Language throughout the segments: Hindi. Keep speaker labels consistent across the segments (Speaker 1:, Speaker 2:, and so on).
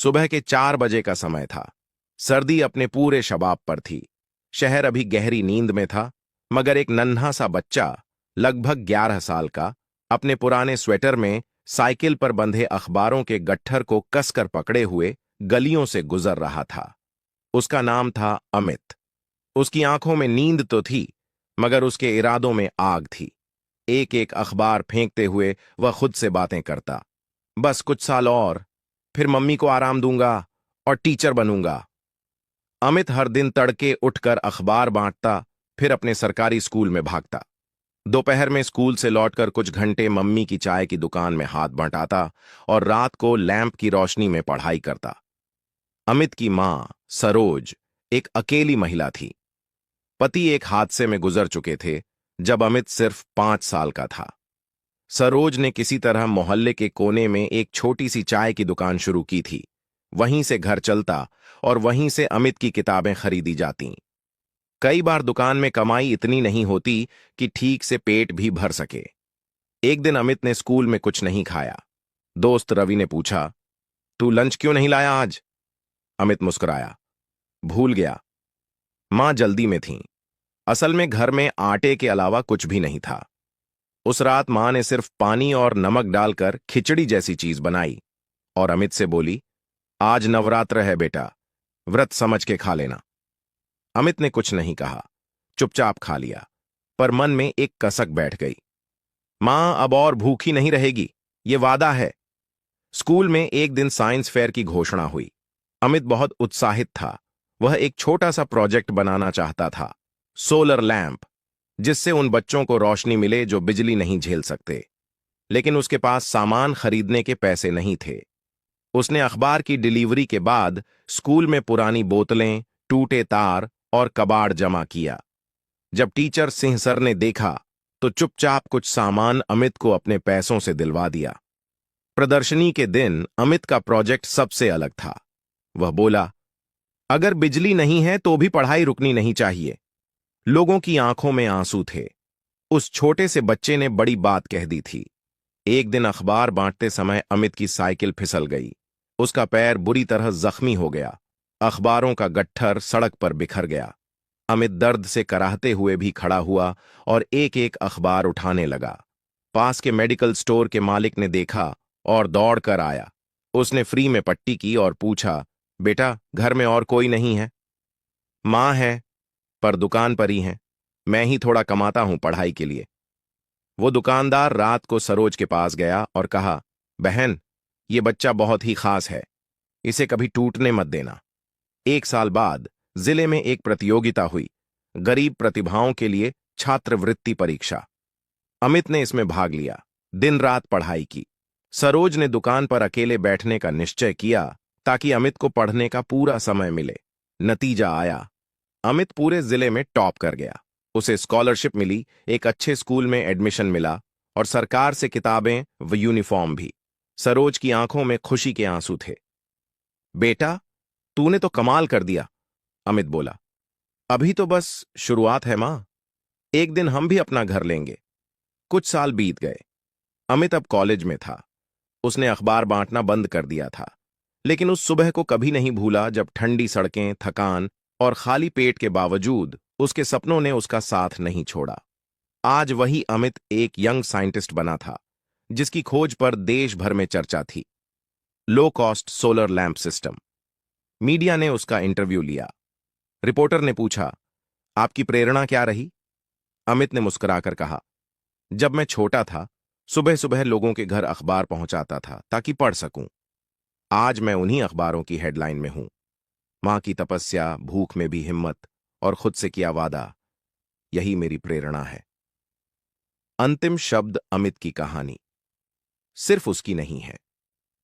Speaker 1: सुबह के 4 बजे का समय था। सर्दी अपने पूरे शबाब पर थी। शहर अभी गहरी नींद में था, मगर एक नन्हा सा बच्चा, लगभग 11 साल का, अपने पुराने स्वेटर में साइकिल पर बंधे अखबारों के गट्ठर को कसकर पकड़े हुए गलियों से गुजर रहा था। उसका नाम था अमित। उसकी आंखों में नींद तो थी, मगर उसके इरादों में आग थी। एक एक अखबार फेंकते हुए वह खुद से बातें करता। बस कुछ साल और, फिर मम्मी को आराम दूंगा और टीचर बनूंगा। अमित हर दिन तड़के उठकर अखबार बांटता, फिर अपने सरकारी स्कूल में भागता। दोपहर में स्कूल से लौटकर कुछ घंटे मम्मी की चाय की दुकान में हाथ बंटाता और रात को लैंप की रोशनी में पढ़ाई करता। अमित की मां सरोज एक अकेली महिला थी। पति एक हादसे में गुजर चुके थे जब अमित सिर्फ 5 साल का था। सरोज ने किसी तरह मोहल्ले के कोने में एक छोटी सी चाय की दुकान शुरू की थी। वहीं से घर चलता और वहीं से अमित की किताबें खरीदी जातीं। कई बार दुकान में कमाई इतनी नहीं होती कि ठीक से पेट भी भर सके। एक दिन अमित ने स्कूल में कुछ नहीं खाया। दोस्त रवि ने पूछा, तू लंच क्यों नहीं लाया आज? अमित मुस्कुराया, भूल गया। मां जल्दी में थीं। असल में घर में आटे के अलावा कुछ भी नहीं था। उस रात मां ने सिर्फ पानी और नमक डालकर खिचड़ी जैसी चीज बनाई और अमित से बोली, आज नवरात्र है बेटा, व्रत समझ के खा लेना। अमित ने कुछ नहीं कहा, चुपचाप खा लिया, पर मन में एक कसक बैठ गई। मां अब और भूखी नहीं रहेगी, ये वादा है। स्कूल में एक दिन साइंस फेयर की घोषणा हुई। अमित बहुत उत्साहित था। वह एक छोटा सा प्रोजेक्ट बनाना चाहता था, सोलर लैंप, जिससे उन बच्चों को रोशनी मिले जो बिजली नहीं झेल सकते। लेकिन उसके पास सामान खरीदने के पैसे नहीं थे। उसने अखबार की डिलीवरी के बाद स्कूल में पुरानी बोतलें, टूटे तार और कबाड़ जमा किया। जब टीचर सिंह सर ने देखा तो चुपचाप कुछ सामान अमित को अपने पैसों से दिलवा दिया। प्रदर्शनी के दिन अमित का प्रोजेक्ट सबसे अलग था। वह बोला, अगर बिजली नहीं है तो भी पढ़ाई रुकनी नहीं चाहिए। लोगों की आंखों में आंसू थे। उस छोटे से बच्चे ने बड़ी बात कह दी थी। एक दिन अखबार बांटते समय अमित की साइकिल फिसल गई। उसका पैर बुरी तरह जख्मी हो गया। अखबारों का गट्ठर सड़क पर बिखर गया। अमित दर्द से कराहते हुए भी खड़ा हुआ और एक एक अखबार उठाने लगा। पास के मेडिकल स्टोर के मालिक ने देखा और दौड़कर आया। उसने फ्री में पट्टी की और पूछा, बेटा घर में और कोई नहीं है? मां है, पर दुकान पर ही हैं। मैं ही थोड़ा कमाता हूं पढ़ाई के लिए। वो दुकानदार रात को सरोज के पास गया और कहा, बहन, ये बच्चा बहुत ही खास है, इसे कभी टूटने मत देना। 1 साल बाद जिले में एक प्रतियोगिता हुई, गरीब प्रतिभाओं के लिए छात्रवृत्ति परीक्षा। अमित ने इसमें भाग लिया, दिन रात पढ़ाई की। सरोज ने दुकान पर अकेले बैठने का निश्चय किया ताकि अमित को पढ़ने का पूरा समय मिले। नतीजा आया, अमित पूरे जिले में टॉप कर गया। उसे स्कॉलरशिप मिली, एक अच्छे स्कूल में एडमिशन मिला और सरकार से किताबें व यूनिफॉर्म भी। सरोज की आंखों में खुशी के आंसू थे। बेटा, तूने तो कमाल कर दिया, अमित बोला। अभी तो बस शुरुआत है मां, एक दिन हम भी अपना घर लेंगे। कुछ साल बीत गए। अमित अब कॉलेज में था। उसने अखबार बांटना बंद कर दिया था, लेकिन उस सुबह को कभी नहीं भूला जब ठंडी सड़कें, थकान और खाली पेट के बावजूद उसके सपनों ने उसका साथ नहीं छोड़ा। आज वही अमित एक यंग साइंटिस्ट बना था, जिसकी खोज पर देश भर में चर्चा थी। Low cost solar lamp system. Media ने उसका इंटरव्यू लिया। रिपोर्टर ने पूछा, आपकी प्रेरणा क्या रही? अमित ने मुस्कुराकर कहा, जब मैं छोटा था, सुबह सुबह लोगों के घर अखबार पहुंचाता था ताकि पढ़ सकूं। आज मैं उन्हीं अखबारों की हेडलाइन में हूं। मां की तपस्या, भूख में भी हिम्मत और खुद से किया वादा, यही मेरी प्रेरणा है। अंतिम शब्द अमित की कहानी सिर्फ उसकी नहीं है।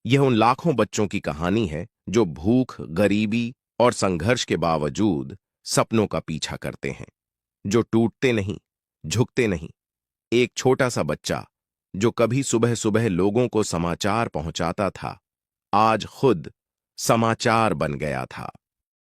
Speaker 1: यह उन लाखों बच्चों की कहानी है जो भूख, गरीबी और संघर्ष के बावजूद सपनों का पीछा करते हैं, जो टूटते नहीं, झुकते नहीं। एक छोटा सा बच्चा जो कभी सुबह सुबह लोगों को समाचार पहुंचाता था, आज खुद समाचार बन गया था।